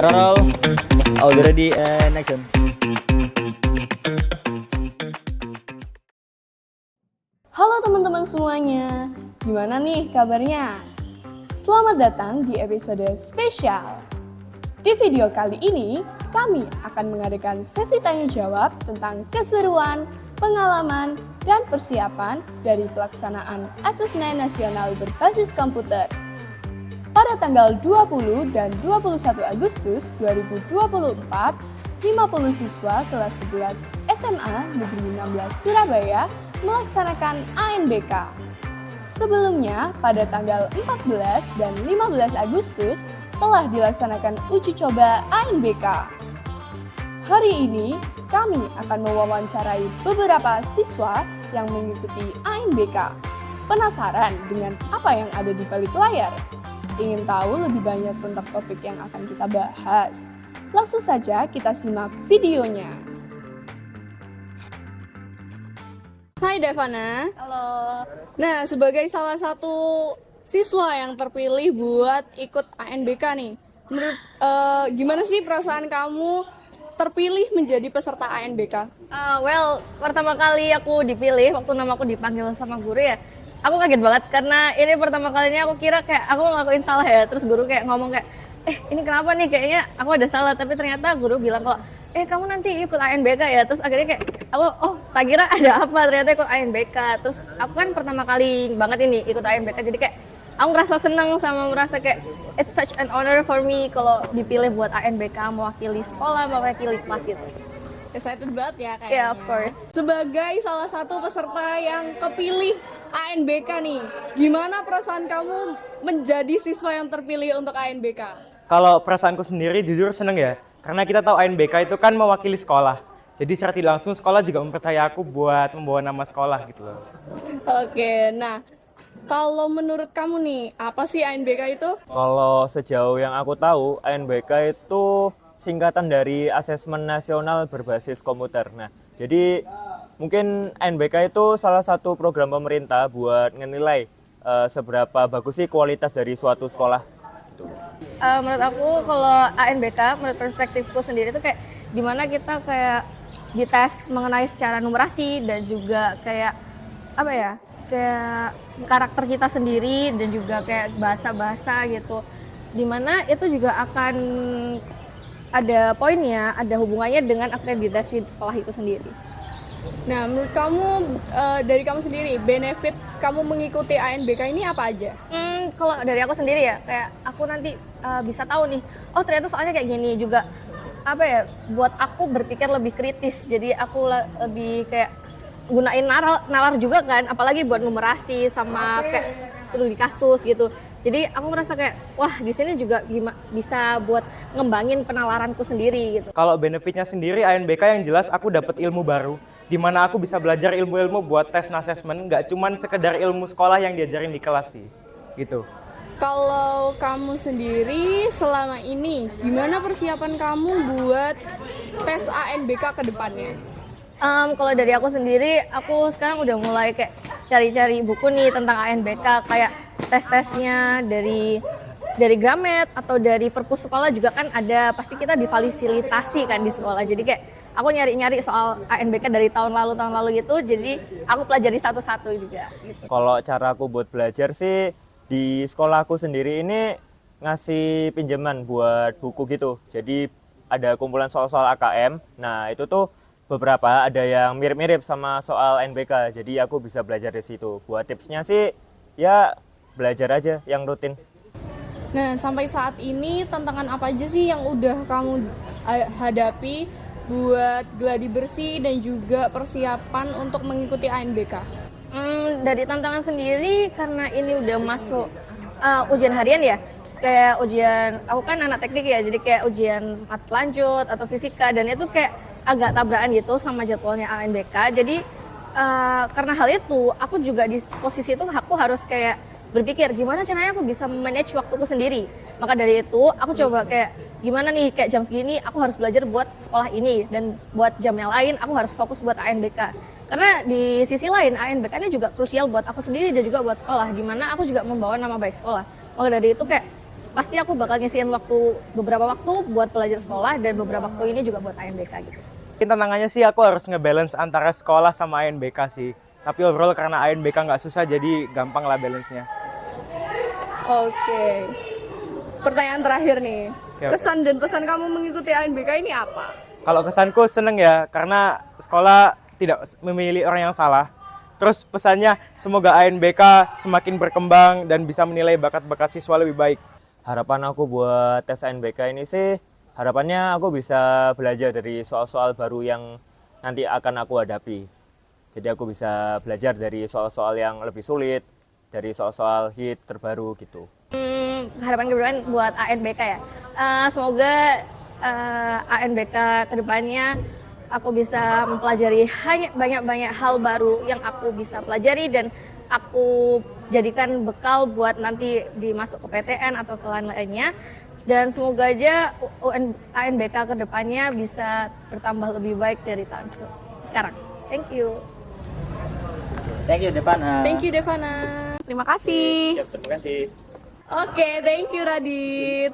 Camera roll. Audio ready and action. Halo teman-teman semuanya, gimana nih kabarnya? Selamat datang di episode spesial. Di video kali ini, kami akan mengadakan sesi tanya jawab tentang keseruan, pengalaman, dan persiapan dari pelaksanaan asesmen nasional berbasis komputer. Pada tanggal 20 dan 21 Agustus 2024, 50 siswa kelas 11 SMA Negeri 16 Surabaya melaksanakan ANBK. Sebelumnya, pada tanggal 14 dan 15 Agustus telah dilaksanakan uji coba ANBK. Hari ini, kami akan mewawancarai beberapa siswa yang mengikuti ANBK. Penasaran dengan apa yang ada di balik layar? Ingin tahu lebih banyak tentang topik yang akan kita bahas? Langsung saja kita simak videonya. Hai Devana. Halo. Nah, sebagai salah satu siswa yang terpilih buat ikut ANBK nih, menurut gimana sih perasaan kamu terpilih menjadi peserta ANBK? Pertama kali aku dipilih, waktu nama aku dipanggil sama guru ya, aku kaget banget karena ini pertama kalinya aku kira kayak aku ngelakuin salah ya, terus guru kayak ngomong kayak, ini kenapa nih, kayaknya aku ada salah, tapi ternyata guru bilang kalau, kamu nanti ikut ANBK ya, terus akhirnya kayak, aku, tak kira ada apa, ternyata ikut ANBK, terus aku kan pertama kali banget ini ikut ANBK, jadi kayak, aku ngerasa seneng sama merasa kayak, it's such an honor for me kalau dipilih buat ANBK, mewakili sekolah, mewakili kelas gitu. Excited banget ya kayaknya. Yeah, of course. Sebagai salah satu peserta yang kepilih ANBK nih, gimana perasaan kamu menjadi siswa yang terpilih untuk ANBK? Kalau perasaanku sendiri jujur seneng ya, karena kita tahu ANBK itu kan mewakili sekolah. Jadi secara tidak langsung sekolah juga mempercaya aku buat membawa nama sekolah gitu loh. Oke, nah kalau menurut kamu nih, apa sih ANBK itu? Kalau sejauh yang aku tahu, ANBK itu singkatan dari Asesmen Nasional Berbasis Komputer. Nah, jadi mungkin ANBK itu salah satu program pemerintah buat ngenilai seberapa bagus sih kualitas dari suatu sekolah. Gitu. Menurut aku kalau ANBK, menurut perspektifku sendiri itu kayak gimana kita kayak dites mengenai secara numerasi dan juga kayak apa ya, kayak karakter kita sendiri dan juga kayak bahasa-bahasa gitu, dimana itu juga akan ada poinnya, ada hubungannya dengan akreditasi di sekolah itu sendiri. Nah, menurut kamu, dari kamu sendiri, benefit kamu mengikuti ANBK ini apa aja? Kalau dari aku sendiri ya, kayak aku nanti bisa tahu nih, ternyata soalnya kayak gini juga, apa ya, buat aku berpikir lebih kritis, jadi aku lebih kayak gunain nalar juga kan, apalagi buat numerasi sama kayak studi kasus gitu. Jadi aku merasa kayak, wah di sini juga bisa buat ngembangin penalaranku sendiri gitu. Kalau benefitnya sendiri ANBK yang jelas aku dapat ilmu baru, di mana aku bisa belajar ilmu-ilmu buat tes assessment, nggak cuman sekedar ilmu sekolah yang diajarin di kelas sih, gitu. Kalau kamu sendiri selama ini, gimana persiapan kamu buat tes ANBK ke depannya? Kalau dari aku sendiri, aku sekarang udah mulai kayak cari-cari buku nih tentang ANBK, kayak tes-tesnya dari Gramet atau dari perpus sekolah juga kan ada, pasti kita difasilitasi kan di sekolah. Jadi kayak aku nyari-nyari soal ANBK dari tahun lalu gitu, jadi aku pelajari satu-satu juga. Gitu. Kalau cara aku buat belajar sih, di sekolah aku sendiri ini ngasih pinjaman buat buku gitu. Jadi ada kumpulan soal-soal AKM, nah itu tuh beberapa ada yang mirip-mirip sama soal NBK, jadi aku bisa belajar di situ. Buat tipsnya sih, ya belajar aja yang rutin. Nah, sampai saat ini tantangan apa aja sih yang udah kamu hadapi buat gladi bersih dan juga persiapan untuk mengikuti ANBK? Dari tantangan sendiri, karena ini udah masuk ujian harian ya, kayak ujian, aku kan anak teknik ya, jadi kayak ujian mat lanjut atau fisika, dan itu kayak agak tabrakan gitu sama jadwalnya ANBK. Jadi karena hal itu, aku juga di posisi itu aku harus kayak berpikir gimana caranya aku bisa manage waktuku sendiri. Maka dari itu aku coba kayak gimana nih, kayak jam segini aku harus belajar buat sekolah ini, dan buat jam yang lain aku harus fokus buat ANBK. Karena di sisi lain ANBK ini juga krusial buat aku sendiri dan juga buat sekolah, dimana aku juga membawa nama baik sekolah. Maka dari itu kayak pasti aku bakal nyisihin beberapa waktu buat belajar sekolah dan beberapa waktu ini juga buat ANBK gitu. Mungkin tantangannya sih aku harus ngebalance antara sekolah sama ANBK sih. Tapi overall karena ANBK nggak susah jadi gampang lah balance-nya. Oke. Pertanyaan terakhir nih. Oke. Kesan dan pesan kamu mengikuti ANBK ini apa? Kalau kesanku seneng ya karena sekolah tidak memilih orang yang salah. Terus pesannya semoga ANBK semakin berkembang dan bisa menilai bakat-bakat siswa lebih baik. Harapan aku buat tes ANBK ini sih, harapannya aku bisa belajar dari soal-soal baru yang nanti akan aku hadapi. Jadi aku bisa belajar dari soal-soal yang lebih sulit, dari soal-soal hit terbaru gitu. Harapan buat ANBK ya. Semoga ANBK kedepannya aku bisa mempelajari banyak hal baru yang aku bisa pelajari dan aku jadikan bekal buat nanti dimasuk ke PTN atau ke lain-lainnya. Dan semoga aja ANBK kedepannya bisa bertambah lebih baik dari tahun sekarang. Thank you. Thank you Devana. Thank you Devana. Terima kasih. Terima kasih. Oke, thank you Radit.